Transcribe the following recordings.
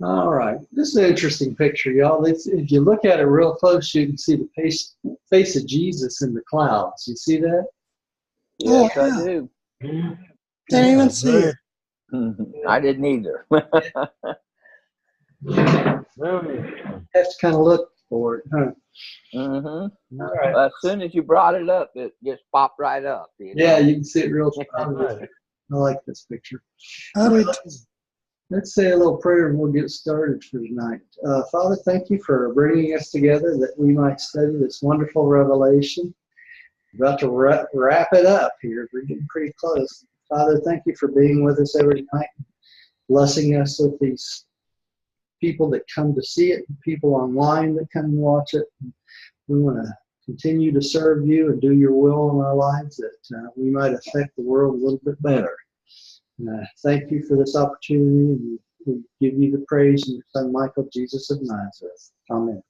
All right. This is an interesting picture, y'all. If you look at it real close, you can see the face of Jesus in the clouds. You see that? Yes, I do. Didn't even see it. I didn't either. Have to kind of look for it, huh? All right. As soon as you brought it up, it just popped right up. You know? Yeah, you can see it real strong. I like this picture. Let's say a little prayer and we'll get started for tonight. Father, thank you for bringing us together that we might study this wonderful revelation. We're about to wrap it up here. We're getting pretty close. Father, thank you for being with us every night, blessing us with these people that come to see it, people online that come and watch it. We want to continue to serve you and do your will in our lives, that we might affect the world a little bit better. Thank you for this opportunity, and we give you the praise in your Son, Michael, Jesus of Nazareth. Amen.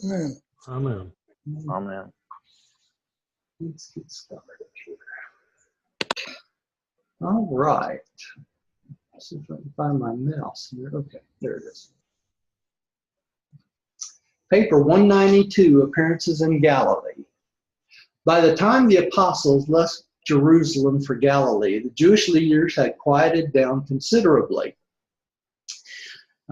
Amen. Amen. Amen. Let's get started here. All right. Let's see if I can find my mouse here. Okay, there it is. Paper 192, Appearances in Galilee. By the time the apostles left Jerusalem for Galilee, the Jewish leaders had quieted down considerably.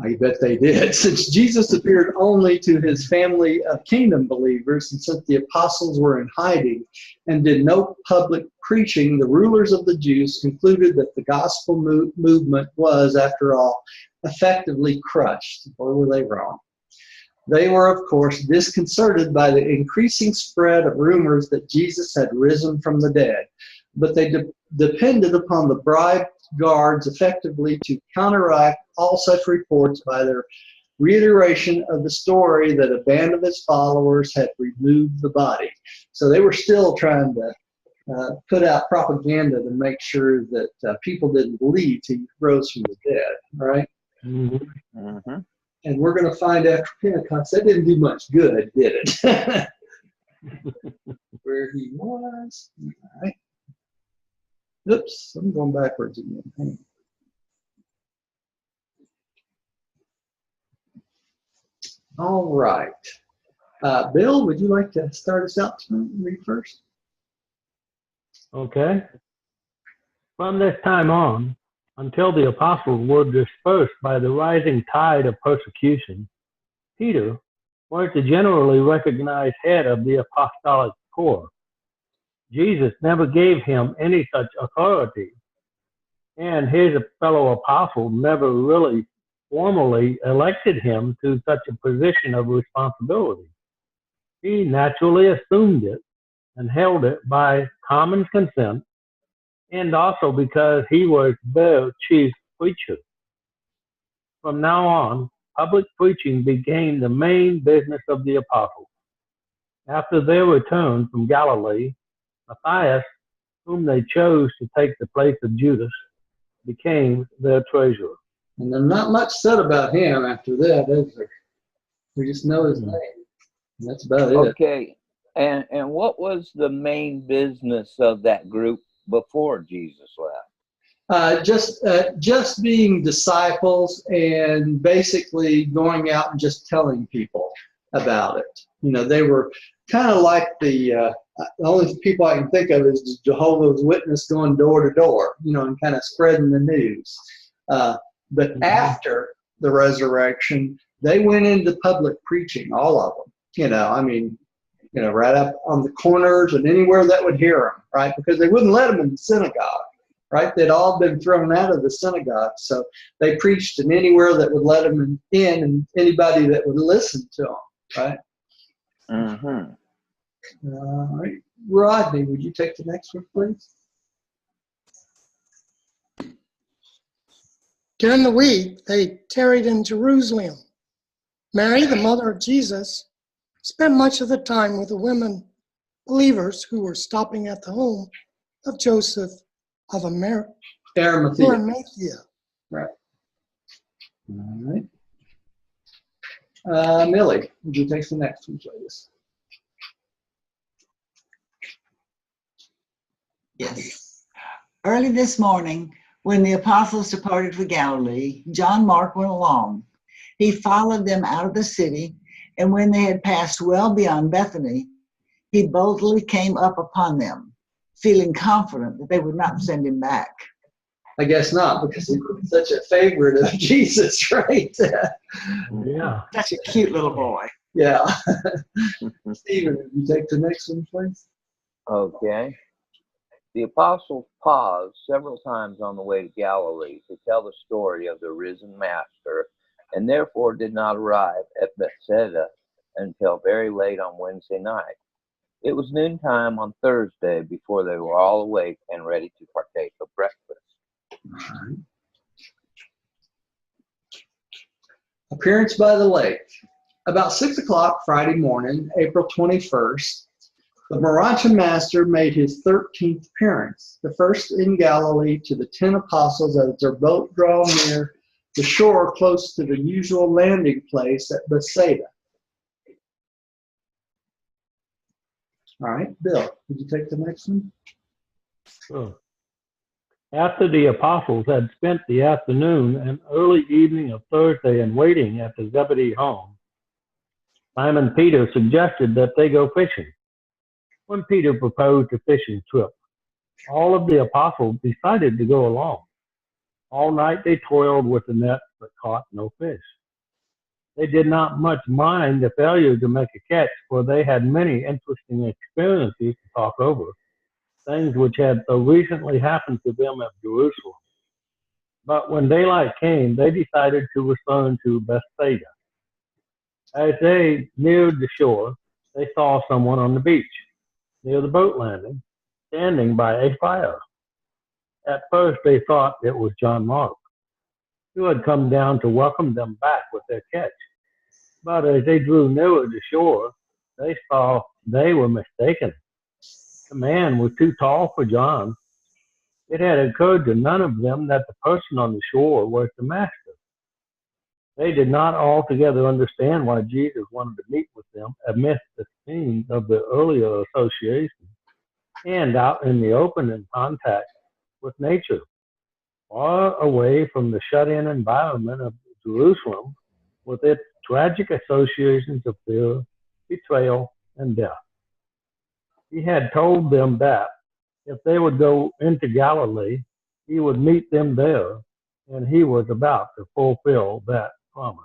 I bet they did. Since Jesus appeared only to his family of kingdom believers, and since the apostles were in hiding and did no public preaching, the rulers of the Jews concluded that the gospel movement was, after all, effectively crushed. Or were they wrong? They were, of course, disconcerted by the increasing spread of rumors that Jesus had risen from the dead, but they depended upon the bribed guards effectively to counteract all such reports by their reiteration of the story that a band of his followers had removed the body. So they were still trying to put out propaganda to make sure that people didn't believe he rose from the dead, right? And we're going to find after Pentecost that didn't do much good, did it? Where he was. All right. Oops, I'm going backwards again. Hang on. All right. Bill, would you like to start us out tonight and read first? Okay. From this time on, until the apostles were dispersed by the rising tide of persecution, Peter was the generally recognized head of the apostolic corps. Jesus never gave him any such authority, and his fellow apostles never really formally elected him to such a position of responsibility. He naturally assumed it and held it by common consent, and also because he was their chief preacher. From now on, public preaching became the main business of the apostles. After their return from Galilee, Matthias, whom they chose to take the place of Judas, became their treasurer. And there's not much said about him after that, is there? We just know his name. And that's about it. Okay. And what was the main business of that group before Jesus left? Just being disciples and basically going out and just telling people about it. You know, they were kind of like the only people I can think of is Jehovah's Witness going door to door, you know, and kind of spreading the news. But after the resurrection, they went into public preaching, all of them. You know, I mean, you know, right up on the corners and anywhere that would hear them, right? Because they wouldn't let them in the synagogue, right? They'd all been thrown out of the synagogue. So they preached in anywhere that would let them in and anybody that would listen to them, right? All right. Rodney, would you take the next one, please? During the week, they tarried in Jerusalem. Mary, the mother of Jesus, spent much of the time with the women believers who were stopping at the home of Joseph of Arimathea. Right. All right. Millie, would you take the next one, please? Yes. Early this morning, When the apostles departed for Galilee, John Mark went along. He followed them out of the city, and when they had passed well beyond Bethany, he boldly came up upon them, feeling confident that they would not send him back. I guess not, because he was such a favorite of Jesus, right? Yeah. Such a cute little boy. Yeah. Stephen, would you take the next one, please? Okay. The apostles paused several times on the way to Galilee to tell the story of the risen Master, and therefore did not arrive at Bethsaida until very late on Wednesday night. It was noontime on Thursday before they were all awake and ready to partake of breakfast. All right. Appearance by the lake. About 6 o'clock Friday morning, April 21st, the morontia master made his 13th appearance, the first in Galilee to the 10 apostles as their boat drew near the shore close to the usual landing place at Bethsaida. All right, Bill, would you take the next one? Sure. After the apostles had spent the afternoon and early evening of Thursday in waiting at the Zebedee home, Simon Peter suggested that they go fishing. When Peter proposed a fishing trip, all of the apostles decided to go along. All night they toiled with the net but caught no fish. They did not much mind the failure to make a catch, for they had many interesting experiences to talk over, things which had so recently happened to them at Jerusalem. But when daylight came, they decided to return to Bethsaida. As they neared the shore, they saw someone on the beach, near the boat landing, standing by a fire. At first they thought it was John Mark, who had come down to welcome them back with their catch. But as they drew nearer the shore, they saw they were mistaken. The man was too tall for John. It had occurred to none of them that the person on the shore was the Master. They did not altogether understand why Jesus wanted to meet with them amidst the scenes of the earlier association and out in the open in contact with nature, far away from the shut-in environment of Jerusalem with its tragic associations of fear, betrayal, and death. He had told them that if they would go into Galilee, he would meet them there, and he was about to fulfill that promise.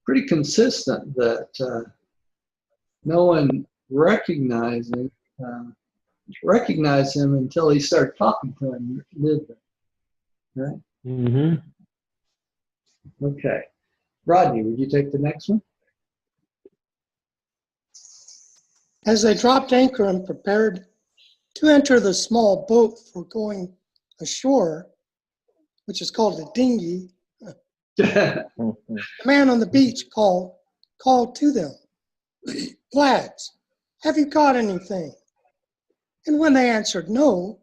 Pretty consistent that no one recognized him until he started talking to him. Right? Mm-hmm. Okay. Rodney, would you take the next one? As they dropped anchor and prepared to enter the small boat for going ashore, which is called a dinghy, the man on the beach called to them, "Lads, have you caught anything?" And when they answered no,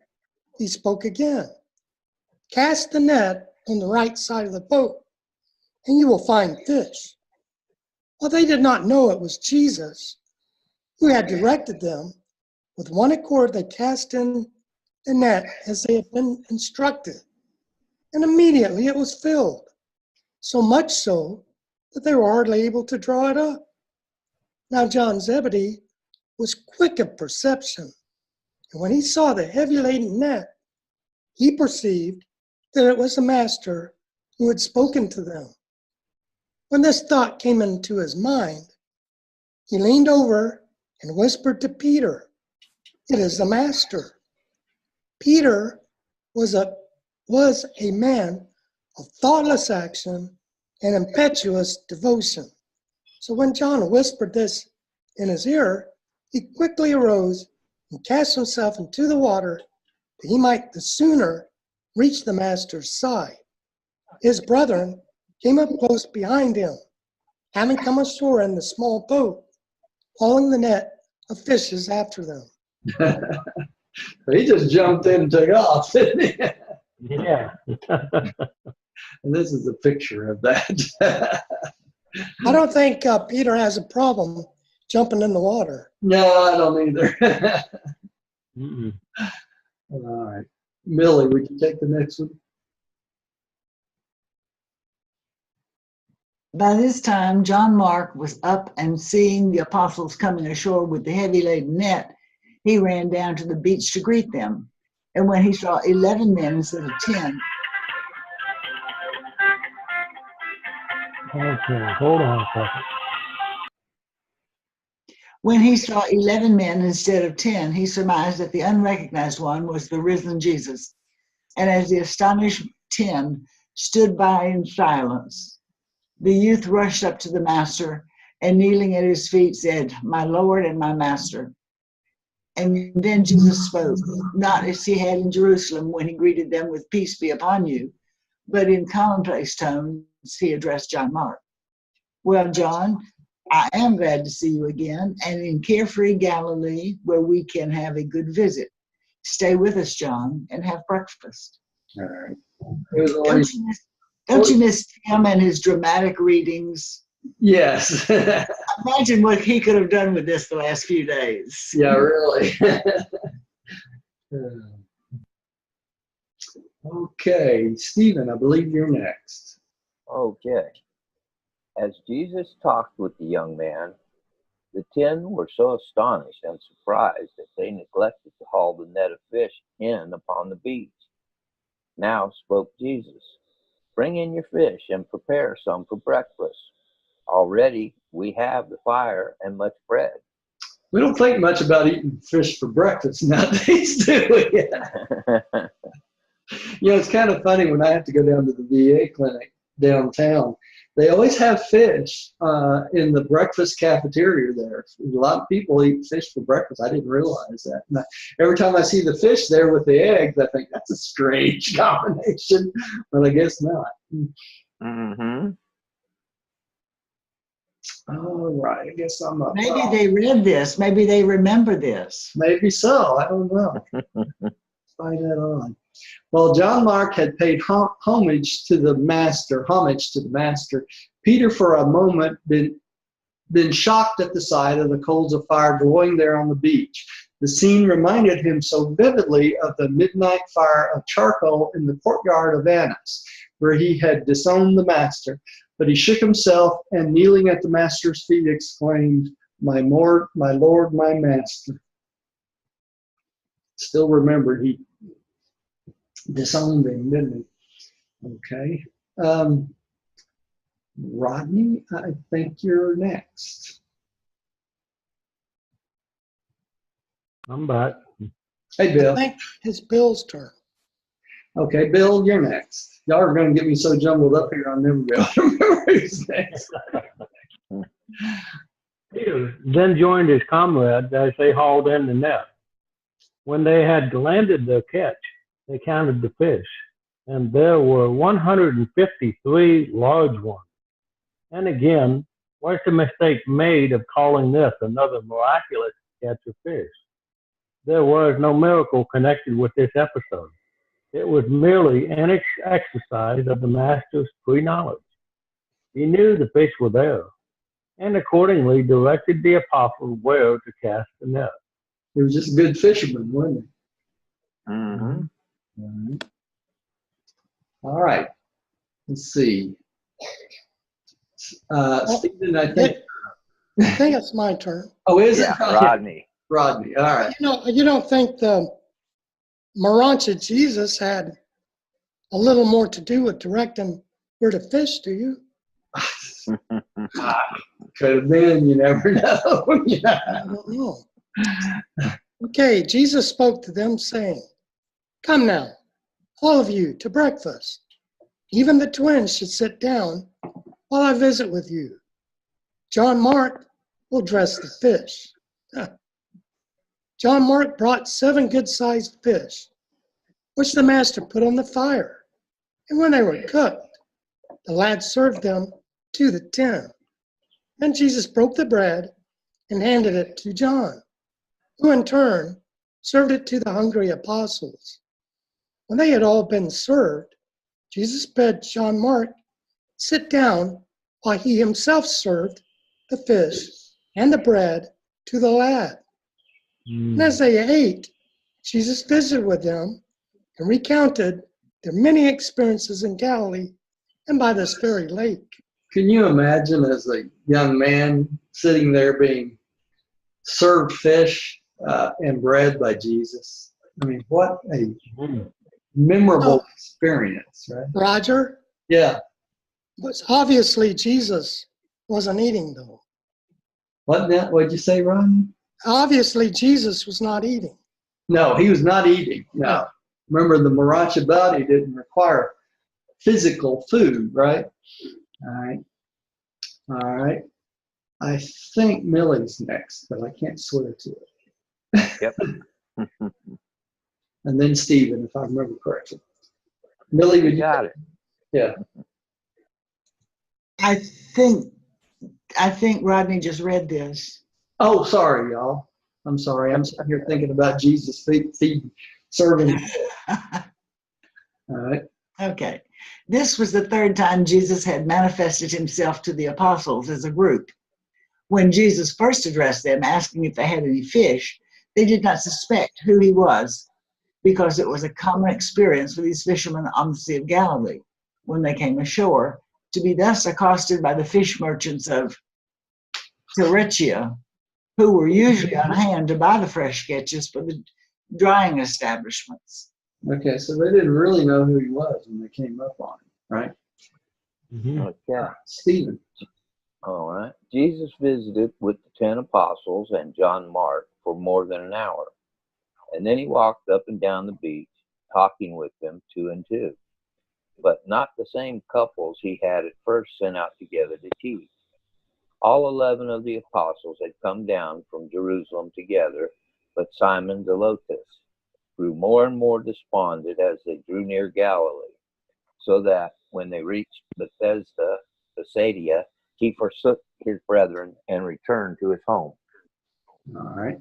he spoke again. "Cast the net on the right side of the boat, and you will find fish." Well, they did not know it was Jesus who had directed them. With one accord, they cast in the net as they had been instructed, and immediately it was filled, so much so that they were hardly able to draw it up. Now John Zebedee was quick of perception, and when he saw the heavy-laden net, he perceived that it was the Master who had spoken to them. When this thought came into his mind, he leaned over and whispered to Peter, "It is the Master." Peter was a man of thoughtless action and impetuous devotion. So when John whispered this in his ear, he quickly arose and cast himself into the water that he might the sooner reach the Master's side. His brethren came up close behind him, having come ashore in the small boat, hauling the net of fishes after them. He just jumped in and took off, didn't he? Yeah. And this is a picture of that. I don't think Peter has a problem jumping in the water. No, I don't either. Mm-mm. All right. Millie, would you take the next one? By this time, John Mark was up, and seeing the apostles coming ashore with the heavy laden net, he ran down to the beach to greet them. And when he saw 11 men instead of 10, Okay, hold on a second. when he saw 11 men instead of 10, he surmised that the unrecognized one was the risen Jesus. And as the astonished 10 stood by in silence, the youth rushed up to the master and kneeling at his feet said, "My Lord and my master." And then Jesus spoke, not as he had in Jerusalem when he greeted them with "Peace be upon you," but in commonplace tones he addressed John Mark. "Well, John, I am glad to see you again and in carefree Galilee where we can have a good visit. Stay with us, John, and have breakfast." All right. It was always, Don't you miss him and his dramatic readings? yes. Imagine what he could have done with this the last few days. Yeah, really. Okay, Stephen, I believe you're next. Okay. As Jesus talked with the young man, the 10 were so astonished and surprised that they neglected to haul the net of fish in upon the beach. Now spoke Jesus, "Bring in your fish and prepare some for breakfast. Already we have the fire and much bread." We don't think much about eating fish for breakfast nowadays, do we? You know, it's kind of funny when I have to go down to the VA clinic downtown. They always have fish in the breakfast cafeteria there. A lot of people eat fish for breakfast. I didn't realize that. And every time I see the fish there with the eggs, I think that's a strange combination, but I guess not. Mm-hmm. All right, I guess I'm up. Maybe they read this. Maybe they remember this. Maybe so. I don't know. Find that on. Well, John Mark had paid homage to the master. Peter, for a moment, been shocked at the sight of the coals of fire glowing there on the beach. The scene reminded him so vividly of the midnight fire of charcoal in the courtyard of Annas, where he had disowned the master. But he shook himself and, kneeling at the master's feet, exclaimed, my Lord, my master." Still remembered he disowned him, didn't he? Okay. Rodney, I think you're next. I'm back. Hey, I Bill. think it's Bill's turn. Okay, Bill, you're next. Y'all are going to get me so jumbled up here, I'll never be able to remember who's next. Peter then joined his comrades as they hauled in the net. When they had landed their catch, they counted the fish, and there were 153 large ones. And again, what's the mistake made of calling this another miraculous catch of fish? There was no miracle connected with this episode. It was merely an exercise of the master's pre-knowledge. He knew the fish were there, and accordingly directed the apostles where to cast the net. He was just a good fisherman, wasn't he? Mm-hmm. All right. Let's see. Stephen, I think it's my turn. Oh, is Yeah, it? Rodney. Rodney. All right. You don't think the morontia Jesus had a little more to do with directing where to fish, do you? Could have been. You never know. I don't know. Okay, Jesus spoke to them, saying, "Come now, all of you, to breakfast. Even the twins should sit down while I visit with you. John Mark will dress the fish." John Mark brought 7 good-sized fish, which the master put on the fire. And when they were cooked, the lads served them to the 10. Then Jesus broke the bread and handed it to John, who in turn served it to the hungry apostles. When they had all been served, Jesus bade John Mark sit down while he himself served the fish and the bread to the lad. And as they ate Jesus visited with them and recounted their many experiences in Galilee and by this very lake. Can you imagine as a young man sitting there being served fish and bread by Jesus? I mean, what a memorable experience, right? Roger, Yeah. but obviously Jesus wasn't eating though. What'd you say, Ron? Obviously Jesus was not eating. No, he was not eating. No. Remember, the morontia body didn't require physical food, right? All right. All right. I think Millie's next, but I can't swear to it. Yep. And then Stephen, if I remember correctly. Millie, would you? Got it. Yeah. I think Rodney just read this. Oh, sorry, y'all. I'm sorry. I'm sitting here thinking about Jesus serving. All right. Okay. This was the third time Jesus had manifested himself to the apostles as a group. When Jesus first addressed them, asking if they had any fish, they did not suspect who he was, because it was a common experience for these fishermen on the Sea of Galilee, when they came ashore, to be thus accosted by the fish merchants of Urantia, who were usually on hand to buy the fresh catches for the drying establishments. Okay, so they didn't really know who he was when they came up on him, right? Okay. Stephen. All right. Jesus visited with the 10 apostles and John Mark for more than an hour. And then he walked up and down the beach, talking with them 2 and 2. But not the same couples he had at first sent out together to teach. All 11 of the apostles had come down from Jerusalem together, but Simon the Zealot grew more and more despondent as they drew near Galilee, so that when they reached Bethsaida, he forsook his brethren and returned to his home. All right.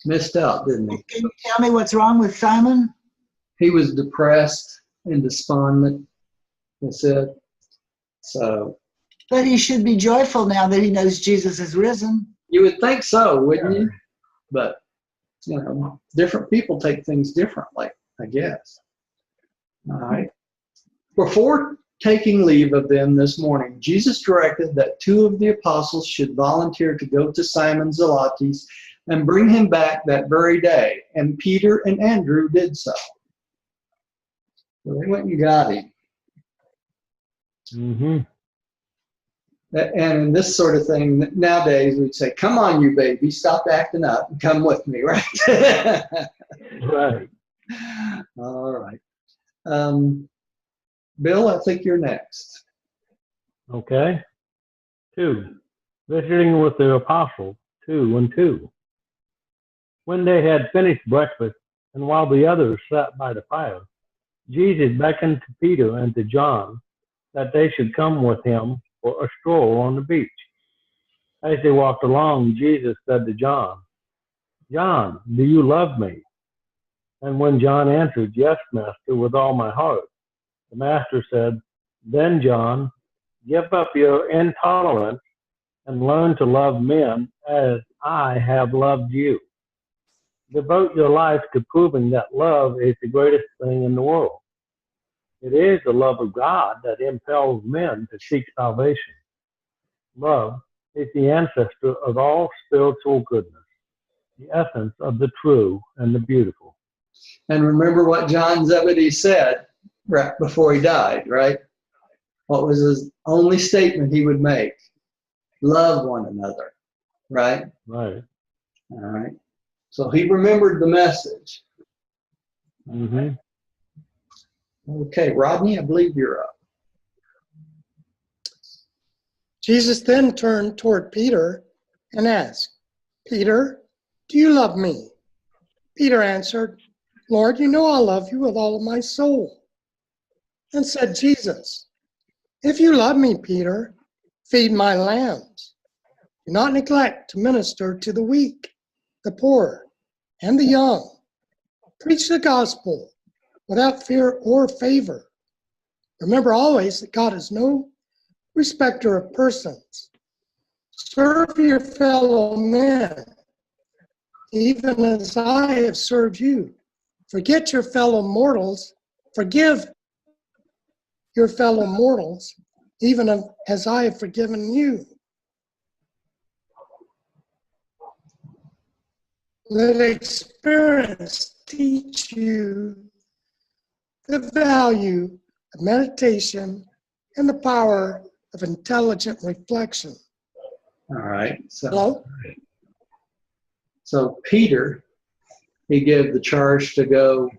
Missed out, didn't he? Can you tell me what's wrong with Simon? He was depressed and despondent, they said. So. But he should be joyful now that he knows Jesus is risen. You would think so, wouldn't you? But, you know, different people take things differently, I guess. All right. Before taking leave of them this morning, Jesus directed that 2 of the apostles should volunteer to go to Simon Zealotes and bring him back that very day. And Peter and Andrew did so. So they went and got him. Mm-hmm. And in this sort of thing, nowadays we'd say, come on, you baby, stop acting up and come with me, right? Right. All right. Bill, I think you're next. Okay. 2. Visiting with the apostles, 2 and 2. When they had finished breakfast, and while the others sat by the fire, Jesus beckoned to Peter and to John that they should come with him for a stroll on the beach. As they walked along, Jesus said to John, "John, do you love me?" And when John answered, "Yes, Master, with all my heart," the Master said, "Then, John, give up your intolerance and learn to love men as I have loved you. Devote your life to proving that love is the greatest thing in the world. It is the love of God that impels men to seek salvation. Love is the ancestor of all spiritual goodness, the essence of the true and the beautiful." And remember what John Zebedee said right before he died, right? What was his only statement he would make? Love one another, right? Right. All right. So he remembered the message. Mm-hmm. Okay, Rodney, I believe you're up. Jesus then turned toward Peter and asked, "Peter, do you love me?" Peter answered, "Lord, you know I love you with all of my soul." And said Jesus, "If you love me, Peter, feed my lambs. Do not neglect to minister to the weak, the poor, and the young. Preach the gospel without fear or favor. Remember always that God is no respecter of persons. Serve your fellow men, even as I have served you. Forget your fellow mortals. Forgive your fellow mortals, even as I have forgiven you. Let experience teach you the value of meditation and the power of intelligent reflection. All right. Hello? So Peter, he gave the charge to go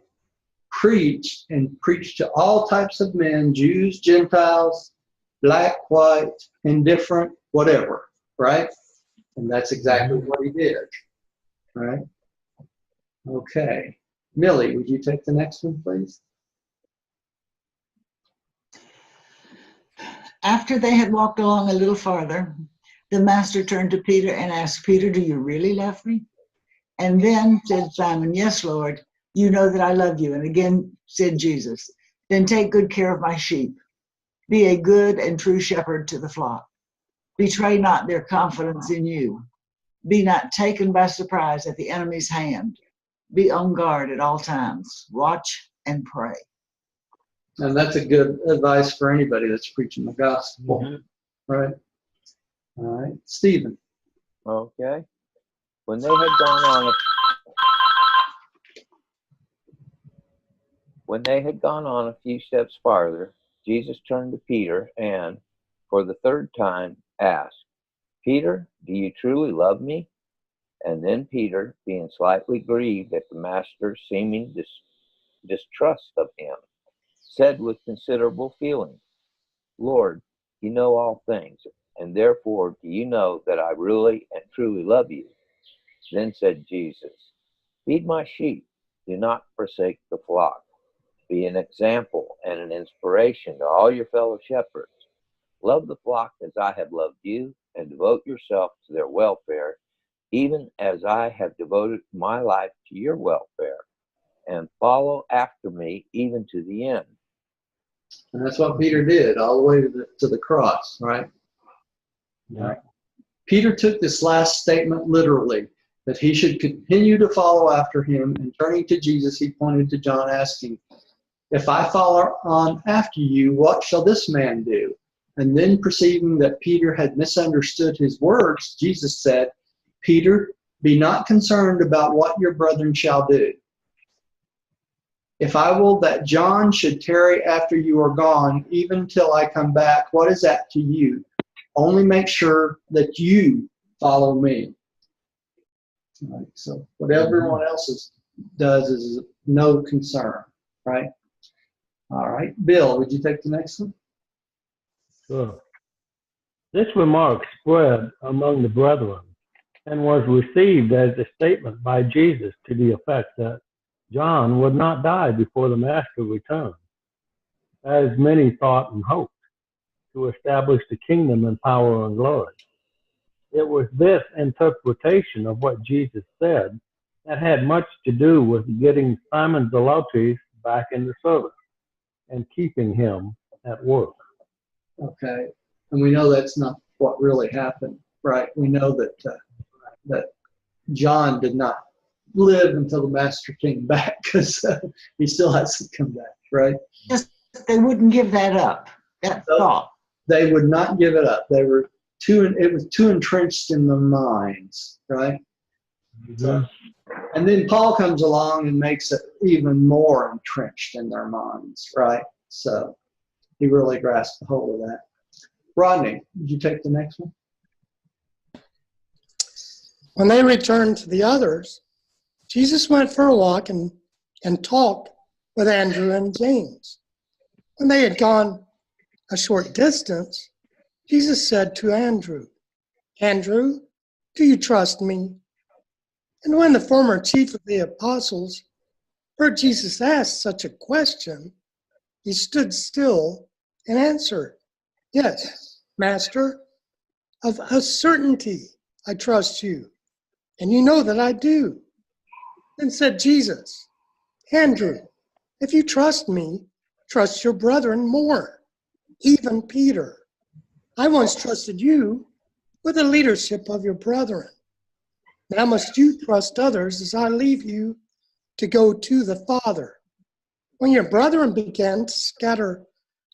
preach to all types of men, Jews, Gentiles, black, white, indifferent, whatever, right? And that's exactly what he did, right? Okay. Millie, would you take the next one, please? After they had walked along a little farther, the master turned to Peter and asked, Peter, do you really love me? And then said Simon, yes, Lord, you know that I love you. And again said Jesus, then take good care of my sheep. Be a good and true shepherd to the flock. Betray not their confidence in you. Be not taken by surprise at the enemy's hand. Be on guard at all times. Watch and pray. And that's a good advice for anybody that's preaching the gospel, right? All right. Stephen. Okay. When they had gone on a few steps farther, Jesus turned to Peter and, for the third time, asked, Peter, do you truly love me? And then Peter, being slightly grieved at the master's seeming distrust of him, said with considerable feeling, Lord, you know all things, and therefore do you know that I really and truly love you? Then said Jesus, feed my sheep, do not forsake the flock. Be an example and an inspiration to all your fellow shepherds. Love the flock as I have loved you, and devote yourself to their welfare, even as I have devoted my life to your welfare, and follow after me even to the end. And that's what Peter did all the way to the cross, right? Yeah. Peter took this last statement literally, that he should continue to follow after him, and turning to Jesus, he pointed to John, asking, if I follow on after you, what shall this man do? And then perceiving that Peter had misunderstood his words, Jesus said, Peter, be not concerned about what your brethren shall do. If I will that John should tarry after you are gone, even till I come back, what is that to you? Only make sure that you follow me. Right, so what everyone else does is no concern, right? All right. Bill, would you take the next one? Sure. This remark spread among the brethren and was received as a statement by Jesus to the effect that John would not die before the Master returned, as many thought and hoped, to establish the kingdom in power and glory. It was this interpretation of what Jesus said that had much to do with getting Simon Zelotes back into service and keeping him at work. Okay. And we know that's not what really happened, right? We know that that John did not live until the Master came back, because he still hasn't come back, right? Just they wouldn't give that up, that thought. They would not give it up. They were it was too entrenched in their minds, right? So, and then Paul comes along and makes it even more entrenched in their minds, right? So he really grasped a hold of that. Rodney, would you take the next one? When they returned to the others, Jesus went for a walk and talked with Andrew and James. When they had gone a short distance, Jesus said to Andrew, Andrew, do you trust me? And when the former chief of the apostles heard Jesus ask such a question, he stood still and answered, yes, Master, of a certainty I trust you, and you know that I do. Then said Jesus, Andrew, if you trust me, trust your brethren more, even Peter. I once trusted you with the leadership of your brethren. Now must you trust others as I leave you to go to the Father. When your brethren began to scatter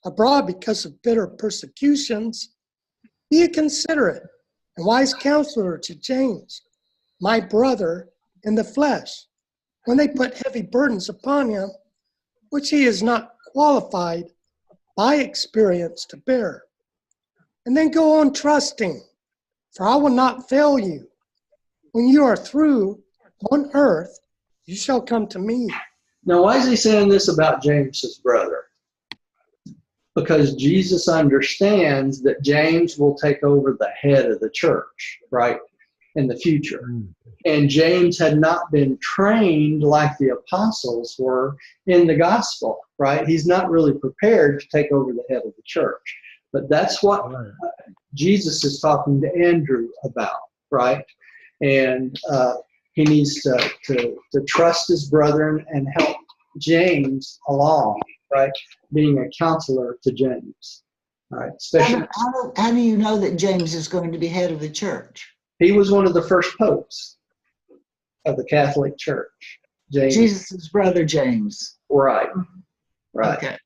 abroad because of bitter persecutions, be a considerate and wise counselor to James, my brother in the flesh, when they put heavy burdens upon him, which he is not qualified by experience to bear. And then go on trusting, for I will not fail you. When you are through on earth, you shall come to me. Now, why is he saying this about James's brother? Because Jesus understands that James will take over the head of the church, right, in the future. And James had not been trained like the apostles were in the gospel, right? He's not really prepared to take over the head of the church. But that's what Jesus is talking to Andrew about, right? And he needs to trust his brethren and help James along, right? Being a counselor to James, right? Especially, How do you know that James is going to be head of the church? he was one of the first popes of the Catholic Church. James, Jesus' brother James. right, right. Okay.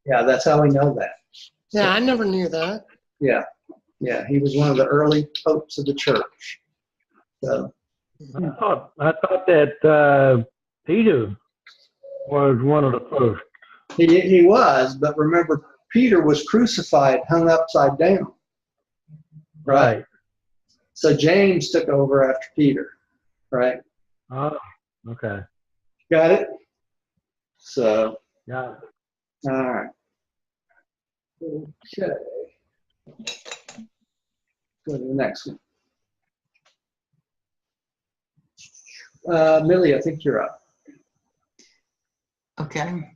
Yeah, that's how we know that. Yeah, I never knew that. Yeah, he was one of the early popes of the church. So I thought that Peter was one of the first. he was, but remember, Peter was crucified, hung upside down. Right. So James took over after Peter, right? Oh, okay. Got it? So, Yeah. all right. Okay. Go to the next one. Millie, I think you're up. Okay.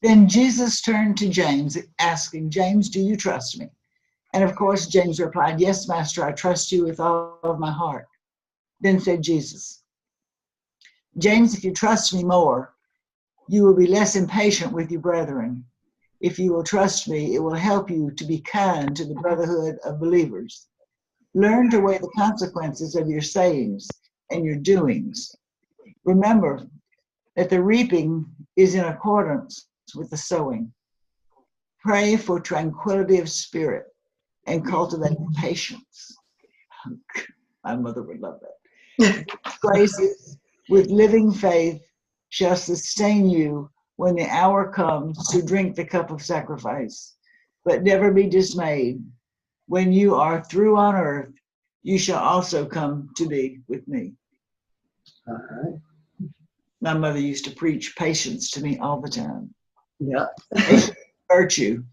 Then Jesus turned to James, asking, James, do you trust me? And of course, James replied, yes, Master, I trust you with all of my heart. Then said Jesus, James, if you trust me more, you will be less impatient with your brethren. If you will trust me, it will help you to be kind to the brotherhood of believers. Learn to weigh the consequences of your sayings and your doings. Remember that the reaping is in accordance with the sowing. Pray for tranquility of spirit and cultivate patience. My mother would love that. Graces with living faith shall sustain you when the hour comes to drink the cup of sacrifice. But never be dismayed. When you are through on earth, you shall also come to be with me. All right. My mother used to preach patience to me all the time. Yeah. Patience, virtue.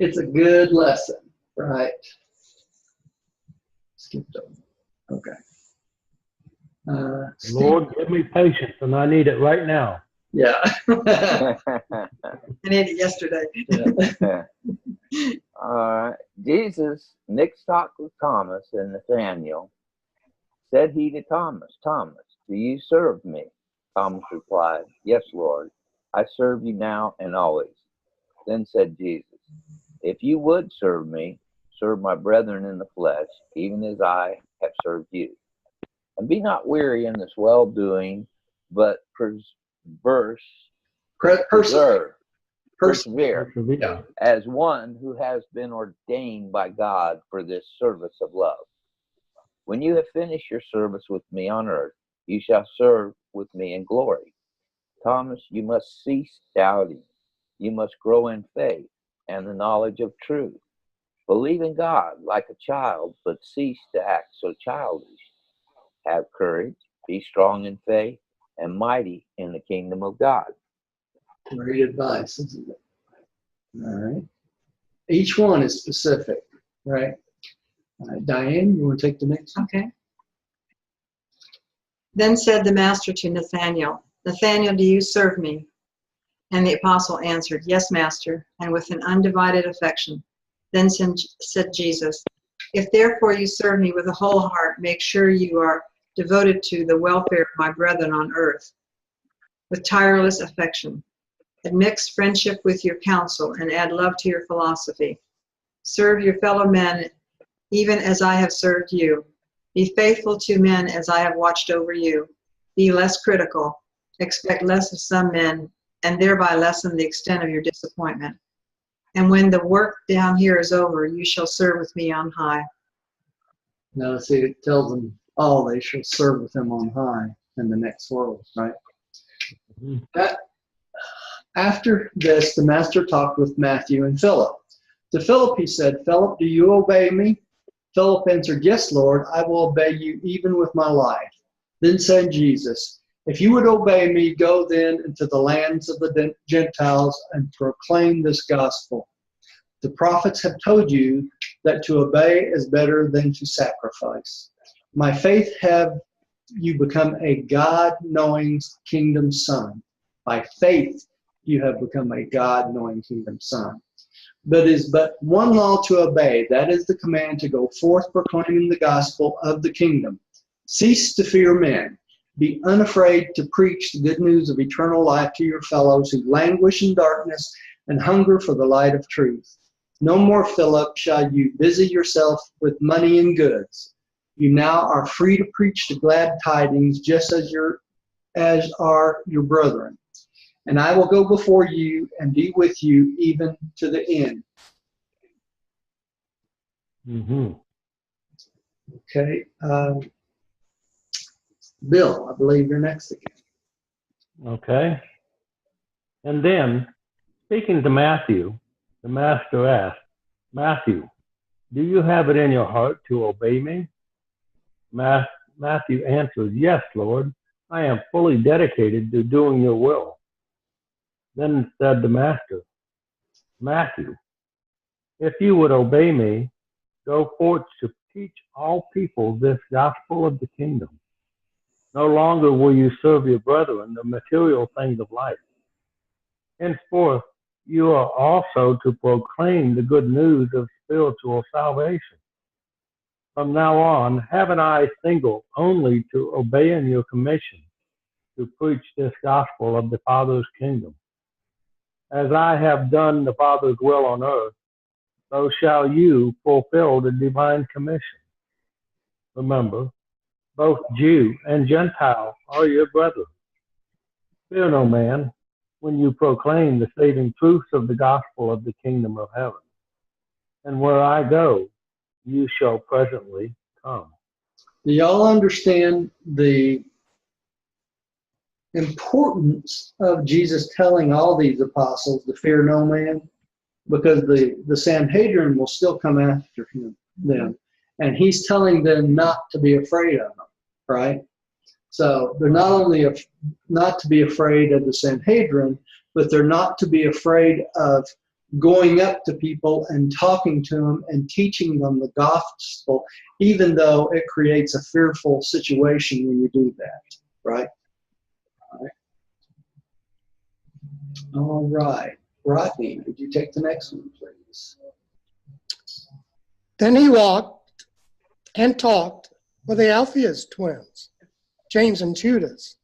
It's a good lesson, right? Skipped over. Okay. Lord, give me patience, and I need it right now. Yeah. I need it yesterday. Jesus, mixed talk with Thomas and Nathaniel, said he to Thomas, Thomas, do you serve me? Thomas replied, yes, Lord, I serve you now and always. Then said Jesus, if you would serve me, serve my brethren in the flesh, even as I have served you. And be not weary in this well-doing, but persevere Yeah. as one who has been ordained by God for this service of love. When you have finished your service with me on earth, you shall serve with me in glory. Thomas, you must cease doubting. You must grow in faith and the knowledge of truth. Believe in God like a child, but cease to act so childish. Have courage, be strong in faith, and mighty in the kingdom of God. Great advice, isn't it? All right. Each one is specific, right? All right, Diane, you want to take the next one? Okay. Then said the master to Nathaniel, Nathaniel, do you serve me? And the apostle answered, yes, master, and with an undivided affection. Then said Jesus, if therefore you serve me with a whole heart, make sure you are devoted to the welfare of my brethren on earth with tireless affection. Admix friendship with your counsel and add love to your philosophy. Serve your fellow men even as I have served you. Be faithful to men as I have watched over you. Be less critical. Expect less of some men, and thereby lessen the extent of your disappointment. And when the work down here is over, you shall serve with me on high. Now, see, it tells them, oh, they shall serve with him on high in the next world, right? After this, the master talked with Matthew and Philip. To Philip he said, Philip, do you obey me? Philip answered, Yes, Lord, I will obey you even with my life. Then said Jesus, If you would obey me, go then into the lands of the Gentiles and proclaim this gospel. The prophets have told you that to obey is better than to sacrifice. My faith have you become a God-knowing kingdom son. By faith you have become a God-knowing kingdom son. But is but one law to obey, that is the command to go forth proclaiming the gospel of the kingdom. Cease to fear men. Be unafraid to preach the good news of eternal life to your fellows who languish in darkness and hunger for the light of truth. No more, Philip, shall you busy yourself with money and goods. You now are free to preach the glad tidings just as are your brethren. And I will go before you and be with you even to the end. Mm-hmm. Okay. Bill, I believe you're next again. Okay. And then, speaking to Matthew, the master asked, Matthew, do you have it in your heart to obey me? Matthew answered, Yes, Lord, I am fully dedicated to doing your will. Then said the master, Matthew, if you would obey me, go forth to teach all people this gospel of the kingdom. No longer will you serve your brethren the material things of life. Henceforth, you are also to proclaim the good news of spiritual salvation. From now on, have an eye single only to obeying your commission to preach this gospel of the Father's kingdom. As I have done the Father's will on earth, so shall you fulfill the divine commission. Remember, both Jew and Gentile are your brethren. Fear no man when you proclaim the saving truths of the gospel of the kingdom of heaven. And where I go, you shall presently come. Do y'all understand the importance of Jesus telling all these apostles to fear no man? Because the Sanhedrin will still come after them. And he's telling them not to be afraid of them, right? So they're not only not to be afraid of the Sanhedrin, but they're not to be afraid of going up to people and talking to them and teaching them the gospel, even though it creates a fearful situation when you do that, right? All right. Rodney, would you take the next one, please? Then he walked and talked with the Alphaeus twins, James and Judas.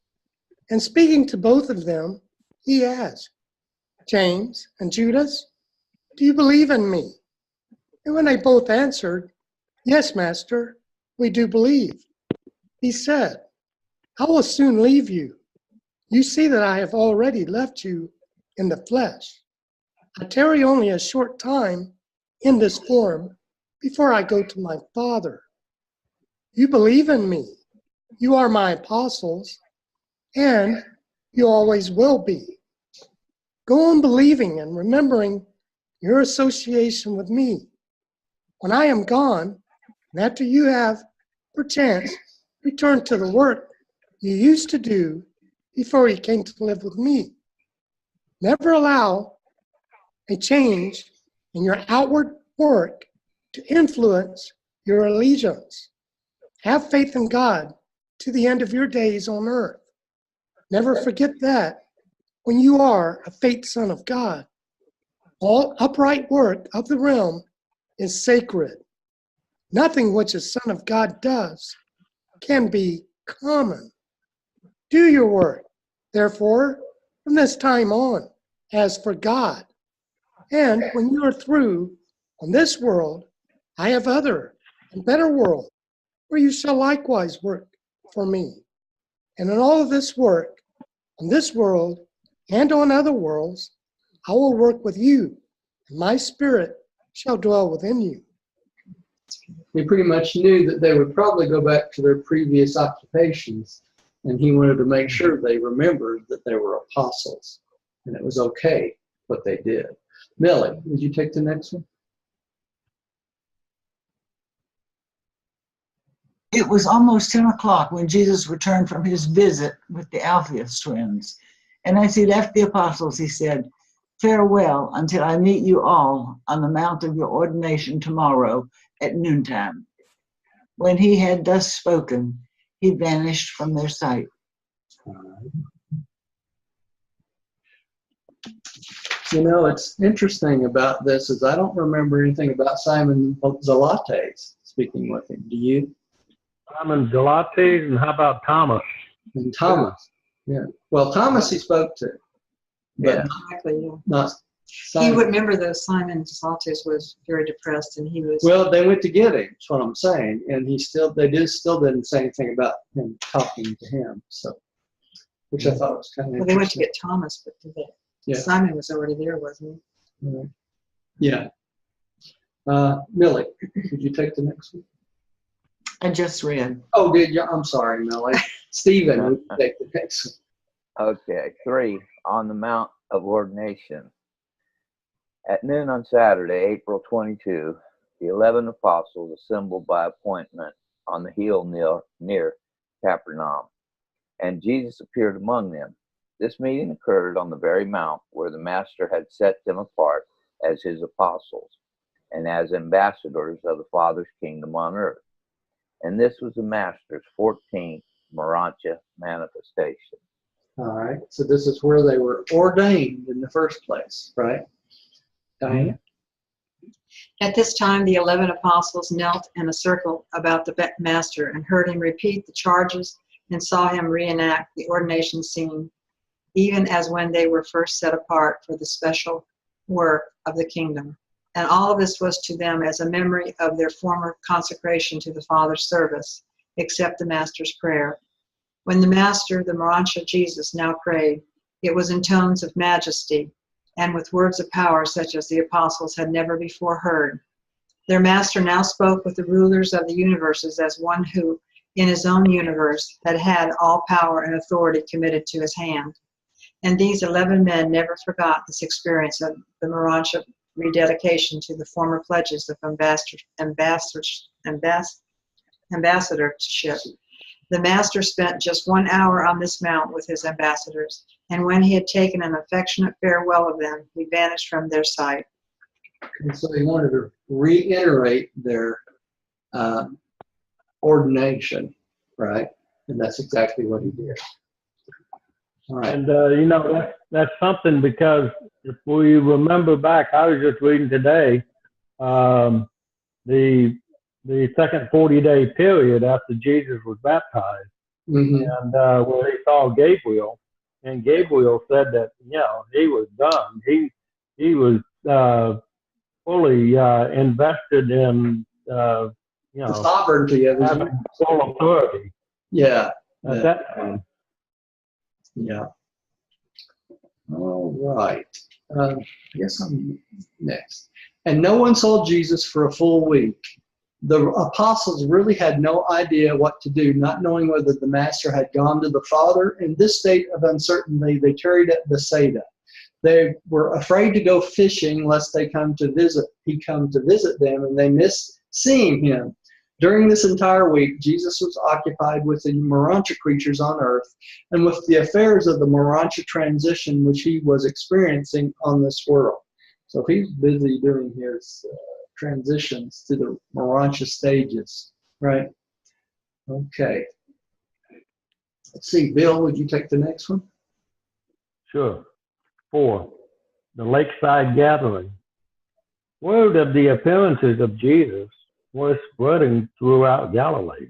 And speaking to both of them, he asked, James and Judas, do you believe in me? And when they both answered, Yes, Master, we do believe, he said, I will soon leave you. You see that I have already left you in the flesh. I tarry only a short time in this form before I go to my Father. You believe in me. You are my apostles, and you always will be. Go on believing and remembering your association with me. When I am gone, and after you have, perchance, returned to the work you used to do before you came to live with me, never allow a change in your outward work to influence your allegiance. Have faith in God to the end of your days on earth. Never forget that when you are a faithful son of God, all upright work of the realm is sacred. Nothing which a son of God does can be common. Do your work, therefore, from this time on, as for God. And when you are through on this world, I have other and better world, where you shall likewise work for me. And in all of this work, on this world and on other worlds, I will work with you, and my spirit shall dwell within you. He pretty much knew that they would probably go back to their previous occupations, and he wanted to make sure they remembered that they were apostles, and it was okay what they did. Millie, would you take the next one? It was almost 10 o'clock when Jesus returned from his visit with the Alphaeus twins. And as he left the apostles, he said, "Farewell until I meet you all on the mount of your ordination tomorrow at noontime." When he had thus spoken, he vanished from their sight. You know, it's interesting about this is I don't remember anything about Simon Zelotes speaking with him. Do you? Simon Zelotes, and how about Thomas? And Thomas. Yeah. Well, Thomas he spoke to, but Yeah. Exactly, yeah. not He Simon. would remember that Simon Saltes was very depressed, and he was. Well, they went to get him. That's what I'm saying, and still didn't say anything about him talking to him. So, which I thought was kind of Well, they went to interesting. get Thomas, but Yeah. Simon was already there, wasn't he? Yeah. Millie, could you take the next one? I just read. Oh, did you? I'm sorry, Millie. Stephen, would you take the next one? Okay, 3, on the Mount of Ordination. At noon on Saturday, April 22, the 11 apostles assembled by appointment on the hill near Capernaum, and Jesus appeared among them. This meeting occurred on the very mount where the Master had set them apart as his apostles and as ambassadors of the Father's kingdom on earth. And this was the Master's 14th morontia manifestation. All right. So this is where they were ordained in the first place, right? Diana? At this time, the 11 apostles knelt in a circle about the Master and heard him repeat the charges and saw him reenact the ordination scene, even as when they were first set apart for the special work of the kingdom. And all of this was to them as a memory of their former consecration to the Father's service, except the Master's prayer. When the Master, the morontia Jesus, now prayed, it was in tones of majesty and with words of power such as the apostles had never before heard. Their Master now spoke with the rulers of the universes as one who, in his own universe, had had all power and authority committed to his hand. And these 11 men never forgot this experience of the morontia rededication to the former pledges of ambassadorship. The Master spent just 1 hour on this mount with his ambassadors, and when he had taken an affectionate farewell of them, he vanished from their sight. And so he wanted to reiterate their ordination, right? And that's exactly what he did. All right. And, that's something because if we remember back, I was just reading today, the second 40-day period after Jesus was baptized, Mm-hmm. and where he saw Gabriel, and Gabriel said that, he was done. He was fully invested in, The sovereignty of his having full authority Yeah. at that time. Yeah. All right. I guess I'm next. And no one saw Jesus for a full week. The apostles really had no idea what to do, not knowing whether the Master had gone to the Father. In this state of uncertainty, they tarried at Bethsaida. They were afraid to go fishing lest he come to visit them, and they missed seeing him. During this entire week, Jesus was occupied with the morontia creatures on earth and with the affairs of the morontia transition which he was experiencing on this world. So he's busy doing his transitions to the morontia stages, right? Okay. Let's see, Bill, would you take the next one? Sure. 4, the lakeside gathering. Word of the appearances of Jesus was spreading throughout Galilee.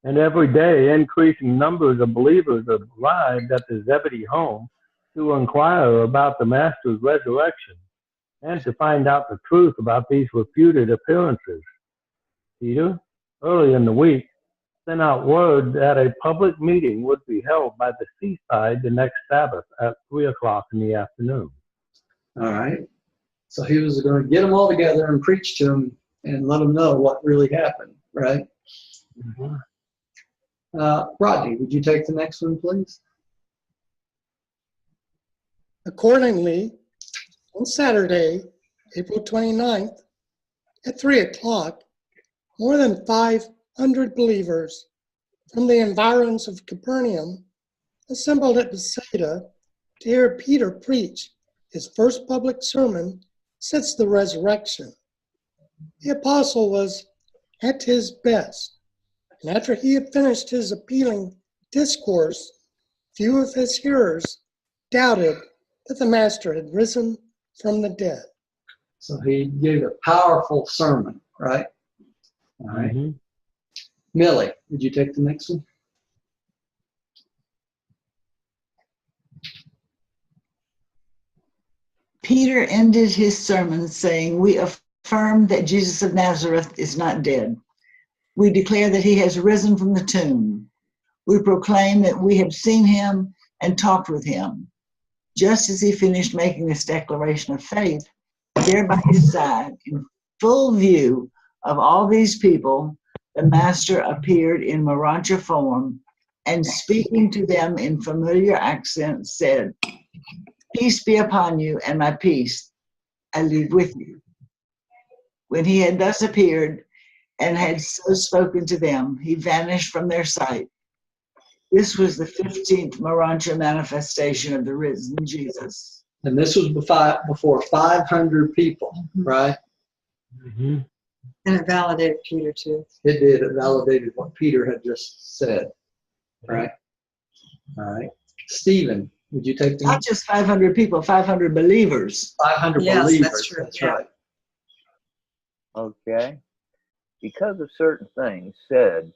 And every day, increasing numbers of believers arrived at the Zebedee home to inquire about the Master's resurrection and to find out the truth about these reputed appearances. Peter, early in the week, sent out word that a public meeting would be held by the seaside the next Sabbath at 3 o'clock in the afternoon. All right. So he was going to get them all together and preach to them and let them know what really happened, right? Mm-hmm. Rodney, would you take the next one, please? Accordingly, on Saturday, April 29th, at 3 o'clock, more than 500 believers from the environs of Capernaum assembled at Bethsaida to hear Peter preach his first public sermon since the resurrection. The apostle was at his best, and after he had finished his appealing discourse, few of his hearers doubted that the Master had risen from the dead. So he gave a powerful sermon, right? All right. Mm-hmm. Millie, would you take the next one? Peter ended his sermon saying, "We affirm that Jesus of Nazareth is not dead. We declare that he has risen from the tomb. We proclaim that we have seen him and talked with him." Just as he finished making this declaration of faith, there by his side, in full view of all these people, the Master appeared in morontia form and, speaking to them in familiar accents, said, "Peace be upon you, and my peace I leave with you." When he had thus appeared and had so spoken to them, he vanished from their sight. This was the 15th morontia manifestation of the risen Jesus. And this was before 500 people, right? Mm-hmm. And it validated Peter too. It did. It validated what Peter had just said, right? All right. Stephen, would you take the Not just 500 people, 500 believers. 500 Yes, believers? that's true. That's Yeah. right. Okay. Because of certain things said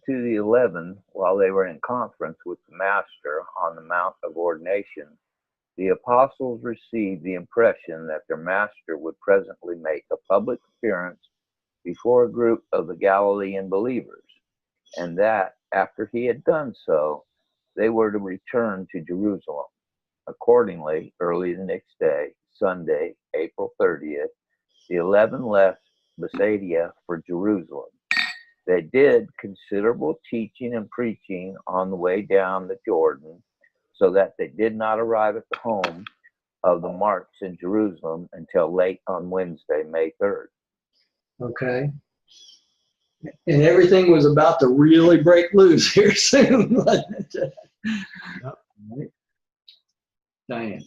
to the 11 while they were in conference with the Master on the Mount of Ordination, the apostles received the impression that their Master would presently make a public appearance before a group of the Galilean believers, and that after he had done so, they were to return to Jerusalem. Accordingly, early the next day, Sunday, April 30th, the 11 left Bethsaida for Jerusalem. They did considerable teaching and preaching on the way down the Jordan, so that they did not arrive at the home of the Marks in Jerusalem until late on Wednesday, May 3rd. Okay. And everything was about to really break loose here soon, wasn't it? Yep. Right. Diane.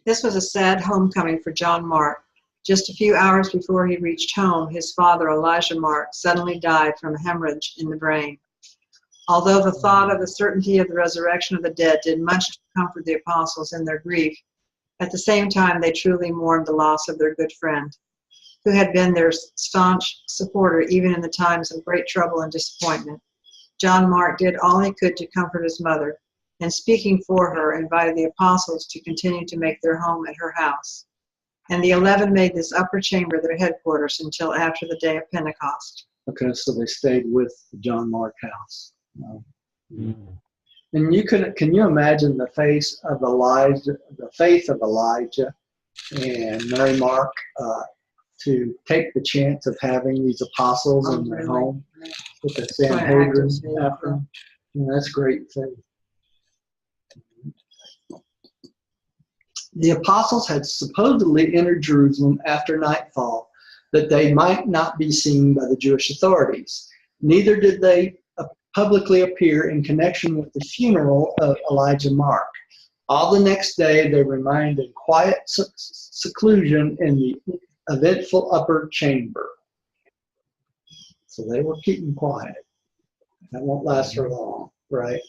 This was a sad homecoming for John Mark. Just a few hours before he reached home, his father, Elijah Mark, suddenly died from a hemorrhage in the brain. Although the thought of the certainty of the resurrection of the dead did much to comfort the apostles in their grief, at the same time they truly mourned the loss of their good friend, who had been their staunch supporter even in the times of great trouble and disappointment. John Mark did all he could to comfort his mother, and speaking for her, invited the apostles to continue to make their home at her house. And the 11 made this upper chamber their headquarters until after the day of Pentecost. Okay, so they stayed with the John Mark house. Mm-hmm. And can you imagine the face of Elijah, the faith of Elijah and Mary Mark to take the chance of having these apostles in their home with the Sanhedrin after them? That's great faith. The apostles had supposedly entered Jerusalem after nightfall, that they might not be seen by the Jewish authorities. Neither did they publicly appear in connection with the funeral of Elijah Mark. All the next day, they remained in quiet seclusion in the eventful upper chamber. So they were keeping quiet. That won't last for long, right?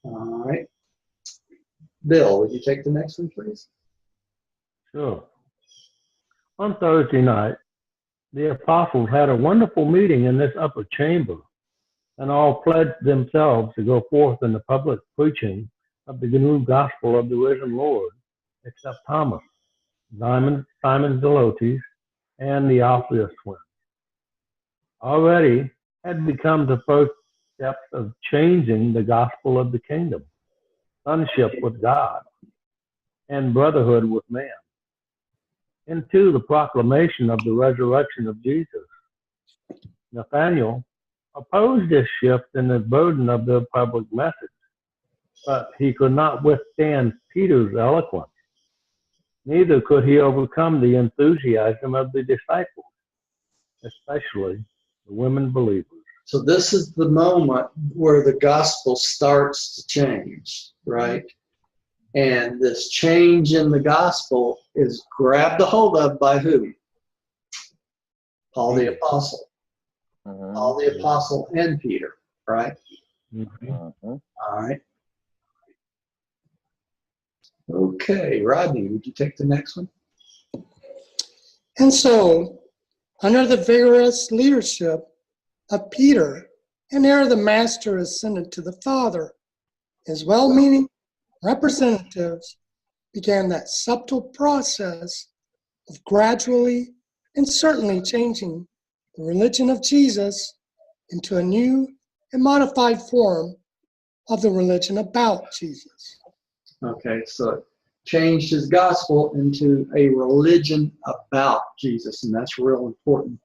All right. Bill, would you take the next one, please? Sure. On Thursday night, the apostles had a wonderful meeting in this upper chamber, and all pledged themselves to go forth in the public preaching of the new gospel of the risen Lord, except Thomas, Simon Zelotes, and the Alphaeus twins. already had become the first step of changing the gospel of the kingdom, sonship with God, and brotherhood with man, into the proclamation of the resurrection of Jesus. Nathaniel opposed this shift in the burden of the public message, but he could not withstand Peter's eloquence. Neither could he overcome the enthusiasm of the disciples, especially the women believers. So this is the moment where the gospel starts to change, right? And this change in the gospel is grabbed a hold of by who? Paul the Apostle. Paul the Apostle and Peter, right? All right. Okay, Rodney, would you take the next one? And so, under the vigorous leadership of Peter, and ere the Master ascended to the Father, his well-meaning representatives began that subtle process of gradually and certainly changing the religion of Jesus into a new and modified form of the religion about Jesus. Okay, so it changed his gospel into a religion about Jesus, and that's real important.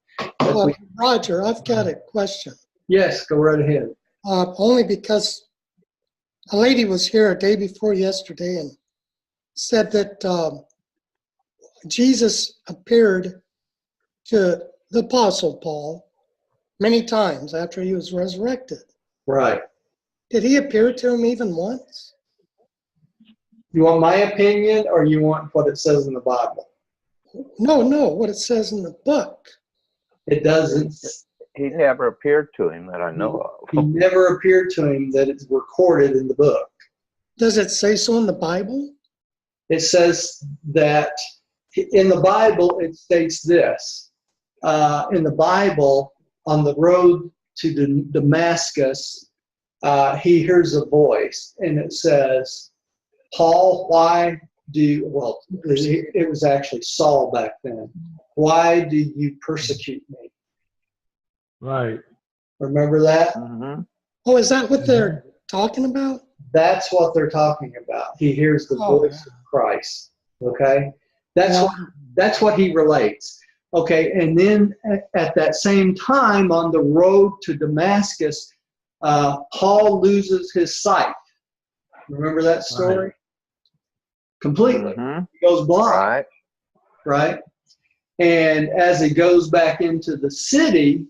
Roger, I've got a question. Yes, go right ahead. Only because a lady was here a day before yesterday and said that Jesus appeared to the Apostle Paul many times after he was resurrected. Right. Did he appear to him even once? You want my opinion, or you want what it says in the Bible? No, what it says in the book. It doesn't. He never appeared to him that I know of. He never appeared to him that it's recorded in the book. Does it say so in the Bible? It says that in the Bible, it states this. In the Bible, on the road to Damascus, he hears a voice, and it says, Paul, it was actually Saul back then. Why do you persecute me? Right. Remember that? Mm-hmm. Oh, is that what they're talking about? That's what they're talking about. He hears the voice of Christ. Okay? That's what he relates. Okay, and then at that same time on the road to Damascus, Paul loses his sight. Remember that story? Right. Completely. Mm-hmm. He goes blind. Right. And as he goes back into the city,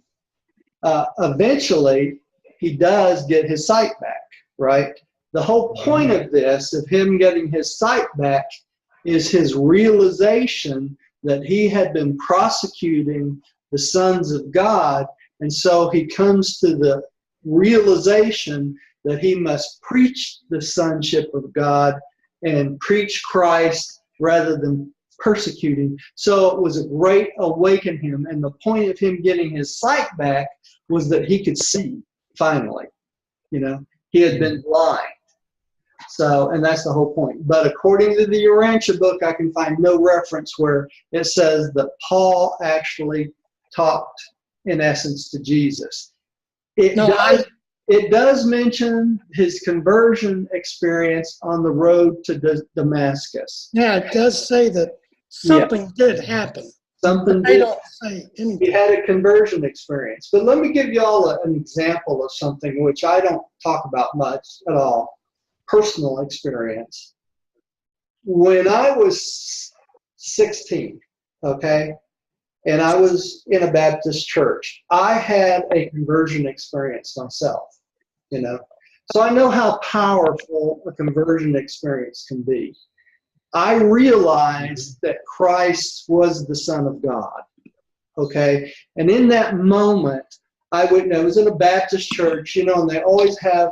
eventually he does get his sight back, right? The whole point of this, of him getting his sight back, is his realization that he had been prosecuting the sons of God, and so he comes to the realization that he must preach the sonship of God and preach Christ rather than persecuting. So it was a great awaken him, and the point of him getting his sight back was that he could see finally. He had been blind. So, and that's the whole point. But according to the Urantia book, I can find no reference where it says that Paul actually talked, in essence, to Jesus. It does mention his conversion experience on the road to Damascus. Yeah, it does say that something did happen. Something They did. don't say anything. He had a conversion experience. But let me give you all an example of something which I don't talk about much at all. Personal experience. When I was 16, okay, and I was in a Baptist church, I had a conversion experience myself, So I know how powerful a conversion experience can be. I realized that Christ was the Son of God, okay? And in that moment, I was in a Baptist church, and they always have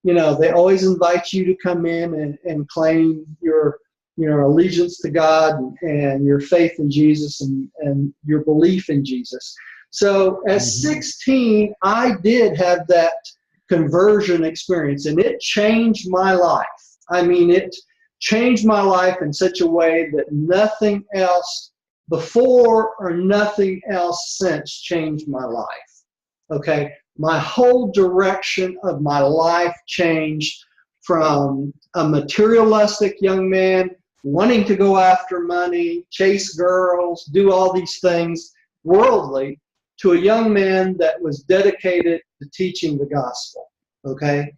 they always invite you to come in and claim your allegiance to God and your faith in Jesus and your belief in Jesus. So at 16, I did have that conversion experience, and it changed my life. I mean, it changed my life in such a way that nothing else before or nothing else since changed my life. Okay? My whole direction of my life changed from a materialistic young man wanting to go after money, chase girls, do all these things worldly, to a young man that was dedicated to teaching the gospel. Okay?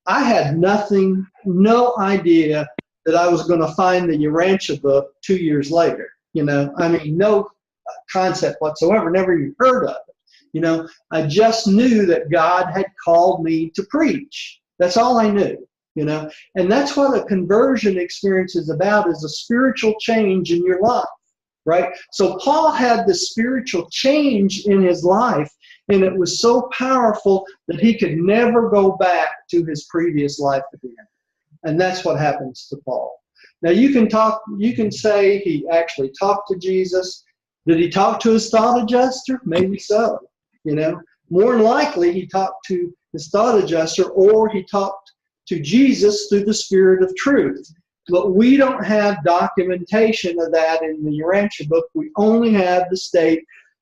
I had no idea that I was going to find the Urantia book 2 years later. I mean, no concept whatsoever, never even heard of it. I just knew that God had called me to preach. That's all I knew, and that's what a conversion experience is about, is a spiritual change in your life, right? So Paul had the spiritual change in his life, and it was so powerful that he could never go back to his previous life again. And that's what happens to Paul. Now you can say he actually talked to Jesus. Did he talk to his thought adjuster? Maybe so. More than likely he talked to his thought adjuster, or he talked to Jesus through the Spirit of truth. But we don't have documentation of that in the Urantia book. We only have the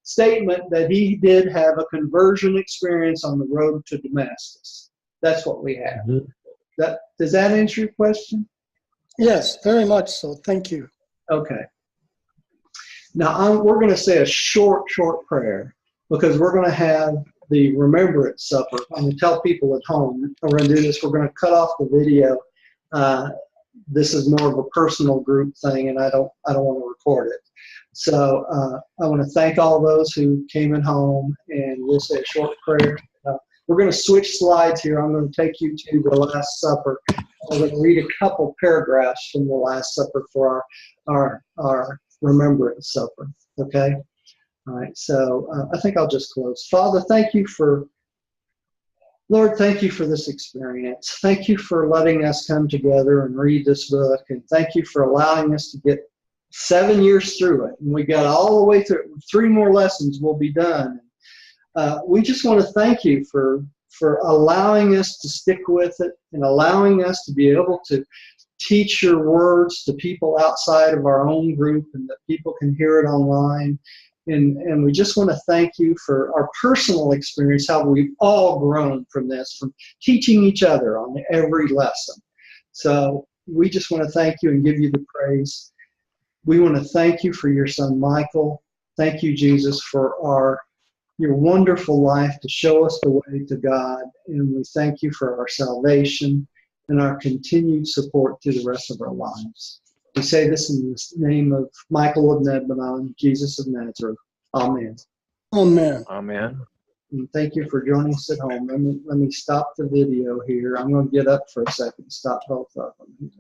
statement that he did have a conversion experience on the road to Damascus. That's what we have. Mm-hmm. Does that answer your question? Yes, very much so. Thank you. Okay. Now we're going to say a short prayer, because we're going to have the Remembrance Supper. I'm going to tell people at home we're going to do this. We're going to cut off the video. This is more of a personal group thing, and I don't want to record it. So I want to thank all those who came at home, and we'll say a short prayer. We're going to switch slides here. I'm going to take you to the Last Supper. I'm going to read a couple paragraphs from the Last Supper for our Remembrance Supper. Okay? All right. So I think I'll just close. Father, Lord, thank you for this experience. Thank you for letting us come together and read this book. And thank you for allowing us to get 7 years through it. And we got all the way through it. 3 more lessons will be done. We just want to thank you for allowing us to stick with it, and allowing us to be able to teach your words to people outside of our own group, and that people can hear it online. And we just want to thank you for our personal experience, how we've all grown from this, from teaching each other on every lesson. So we just want to thank you and give you the praise. We want to thank you for your son, Michael. Thank you, Jesus, for your wonderful life to show us the way to God. And we thank you for our salvation and our continued support through the rest of our lives. We say this in the name of Michael of Lebanon, Jesus of Nazareth. Amen. Amen. Amen. And thank you for joining us at home. Let me stop the video here. I'm going to get up for a second and stop both of them.